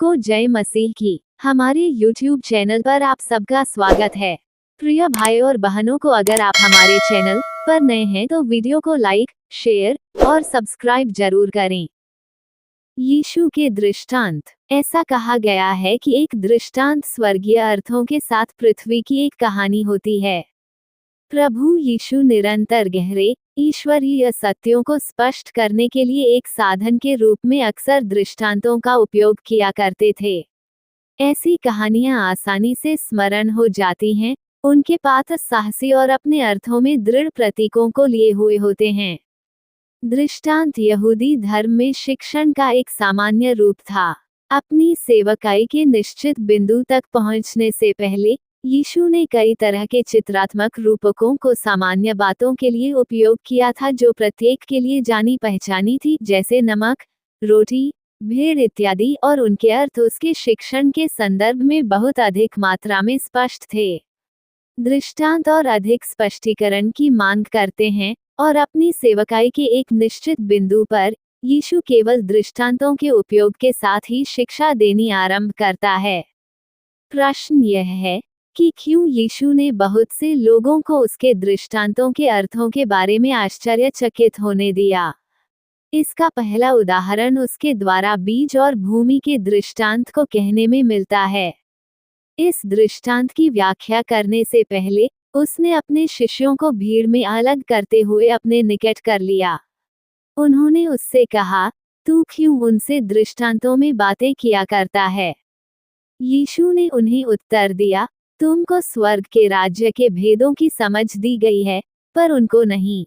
को जय मसीह की। हमारे YouTube चैनल पर आप सबका स्वागत है। प्रिय भाई और बहनों को, अगर आप हमारे चैनल पर नए हैं तो वीडियो को लाइक, शेयर और सब्सक्राइब जरूर करें। यीशु के दृष्टांत। ऐसा कहा गया है कि एक दृष्टांत स्वर्गीय अर्थों के साथ पृथ्वी की एक कहानी होती है। प्रभु यीशु निरंतर गहरे ईश्वरीय सत्यों को स्पष्ट करने के लिए एक साधन के रूप में अक्सर दृष्टांतों का उपयोग किया करते थे। ऐसी कहानियां आसानी से स्मरण हो जाती हैं, उनके पात्र साहसी और अपने अर्थों में दृढ़ प्रतीकों को लिए हुए होते हैं। दृष्टांत यहूदी धर्म में शिक्षण का एक सामान्य रूप था। अपनी सेवकाई के निश्चित बिंदु तक पहुंचने से पहले यीशु ने कई तरह के चित्रात्मक रूपकों को सामान्य बातों के लिए उपयोग किया था जो प्रत्येक के लिए जानी पहचानी थी, जैसे नमक, रोटी, भेड़ इत्यादि, और उनके अर्थ उसके शिक्षण के संदर्भ में बहुत अधिक मात्रा में स्पष्ट थे। दृष्टांत और अधिक स्पष्टीकरण की मांग करते हैं, और अपनी सेवकाई के एक निश्चित बिंदु पर यीशु केवल दृष्टांतों के उपयोग के साथ ही शिक्षा देनी आरंभ करता है। प्रश्न यह है कि क्यों यीशु ने बहुत से लोगों को उसके दृष्टांतों के अर्थों के बारे में आश्चर्यचकित होने दिया। इसका पहला उदाहरण उसके द्वारा बीज और भूमि के दृष्टांत को कहने में मिलता है। इस दृष्टांत की व्याख्या करने से पहले उसने अपने शिष्यों को भीड़ में अलग करते हुए अपने निकट कर लिया। उन्होंने उससे कहा, तू क्यों उनसे दृष्टांतों में बातें किया करता है? यीशु ने उन्हें उत्तर दिया, तुमको स्वर्ग के राज्य के भेदों की समझ दी गई है, पर उनको नहीं।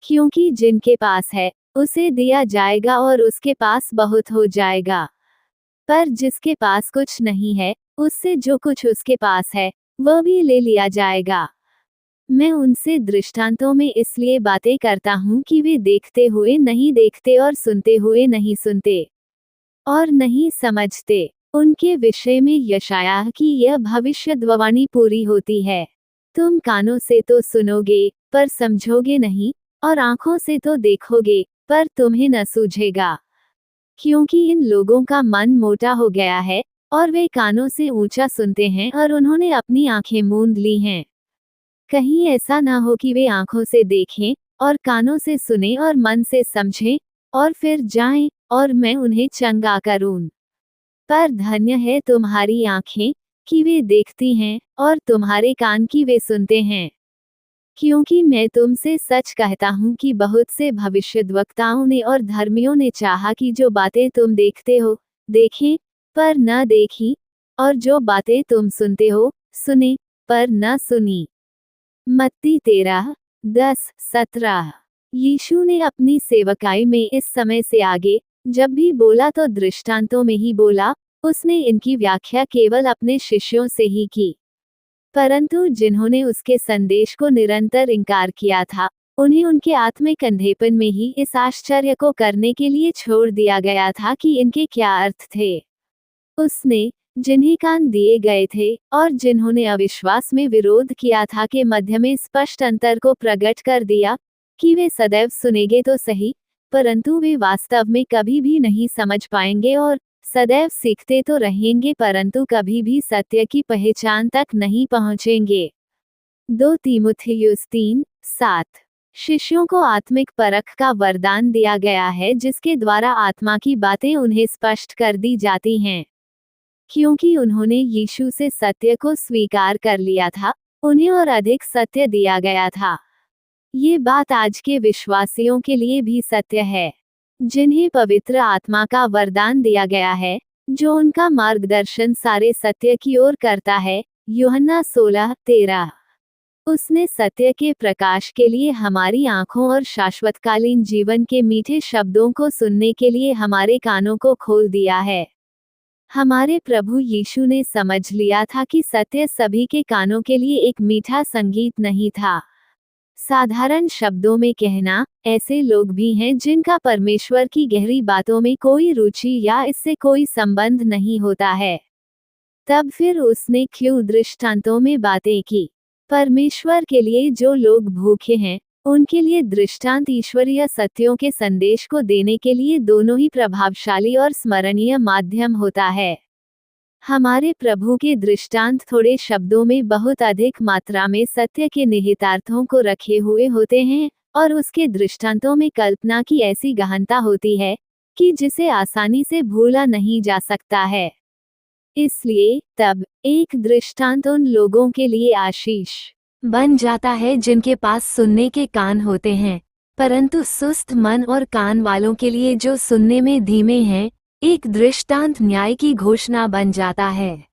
क्योंकि जिनके पास है उसे दिया जाएगा और उसके पास बहुत हो जाएगा, पर जिसके पास कुछ नहीं है उससे जो कुछ उसके पास है वह भी ले लिया जाएगा। मैं उनसे दृष्टांतों में इसलिए बातें करता हूँ कि वे देखते हुए नहीं देखते और सुनते हुए नहीं सुनते और नहीं समझते। उनके विषय में यशायाह की यह भविष्यद्वाणी पूरी होती है, तुम कानों से तो सुनोगे पर समझोगे नहीं, और आंखों से तो देखोगे पर तुम्हें न सूझेगा। क्योंकि इन लोगों का मन मोटा हो गया है, और वे कानों से ऊंचा सुनते हैं और उन्होंने अपनी आंखें मूंद ली हैं। कहीं ऐसा ना हो कि वे आंखों से देखें और कानों से सुने और मन से समझें और फिर जाएं और मैं उन्हें चंगा करूं। पर धन्य है तुम्हारी आंखें कि वे देखती हैं और तुम्हारे कान कि वे सुनते हैं। क्योंकि मैं तुमसे सच कहता हूँ कि बहुत से भविष्यद्वक्ताओं ने और धर्मियों ने चाहा कि जो बातें तुम देखते हो देखें पर न देखी, और जो बातें तुम सुनते हो सुने पर न सुनी। मत्ती 13:10-17। यीशु ने अपनी सेवकाई में इस समय से आगे जब भी बोला तो दृष्टांतों में ही बोला। उसने इनकी व्याख्या केवल अपने शिष्यों से ही की, परंतु जिन्होंने उसके संदेश को निरंतर इनकार किया था उन्हें उनके आत्मिक अंधेपन में ही इस आश्चर्य को करने के लिए छोड़ दिया गया था कि इनके क्या अर्थ थे। उसने जिन्हें कान दिए गए थे और जिन्होंने अविश्वास में विरोध किया था के मध्य में स्पष्ट अंतर को प्रकट कर दिया कि वे सदैव सुनेंगे तो सही, परंतु वे वास्तव में कभी भी नहीं समझ पाएंगे, और सदैव सीखते तो रहेंगे परंतु कभी भी सत्य की पहचान तक नहीं पहुंचेंगे। 2 तीमुथियुस 3:7। शिष्यों को आत्मिक परख का वरदान दिया गया है जिसके द्वारा आत्मा की बातें उन्हें स्पष्ट कर दी जाती हैं। क्योंकि उन्होंने यीशु से सत्य को स्वीकार कर लिया था, उन्हें और अधिक सत्य दिया गया था। ये बात आज के विश्वासियों के लिए भी सत्य है, जिन्हें पवित्र आत्मा का वरदान दिया गया है, जो उनका मार्गदर्शन सारे सत्य की ओर करता है। यूहन्ना 16:13। उसने सत्य के प्रकाश के लिए हमारी आंखों और शाश्वतकालीन जीवन के मीठे शब्दों को सुनने के लिए हमारे कानों को खोल दिया है। हमारे प्रभु यीशु ने समझ लिया था कि सत्य सभी के कानों के लिए एक मीठा संगीत नहीं था। साधारण शब्दों में कहना, ऐसे लोग भी हैं जिनका परमेश्वर की गहरी बातों में कोई रुचि या इससे कोई संबंध नहीं होता है। तब फिर उसने क्यों दृष्टांतों में बातें की? परमेश्वर के लिए जो लोग भूखे हैं उनके लिए दृष्टांत ईश्वरीय सत्यों के संदेश को देने के लिए दोनों ही प्रभावशाली और स्मरणीय माध्यम होता है। हमारे प्रभु के दृष्टांत थोड़े शब्दों में बहुत अधिक मात्रा में सत्य के निहितार्थों को रखे हुए होते हैं, और उसके दृष्टांतों में कल्पना की ऐसी गहनता होती है कि जिसे आसानी से भूला नहीं जा सकता है। इसलिए तब एक दृष्टांत उन लोगों के लिए आशीष बन जाता है जिनके पास सुनने के कान होते हैं, परंतु सुस्त मन और कान वालों के लिए जो सुनने में धीमे हैं, एक दृष्टांत न्याय की घोषणा बन जाता है।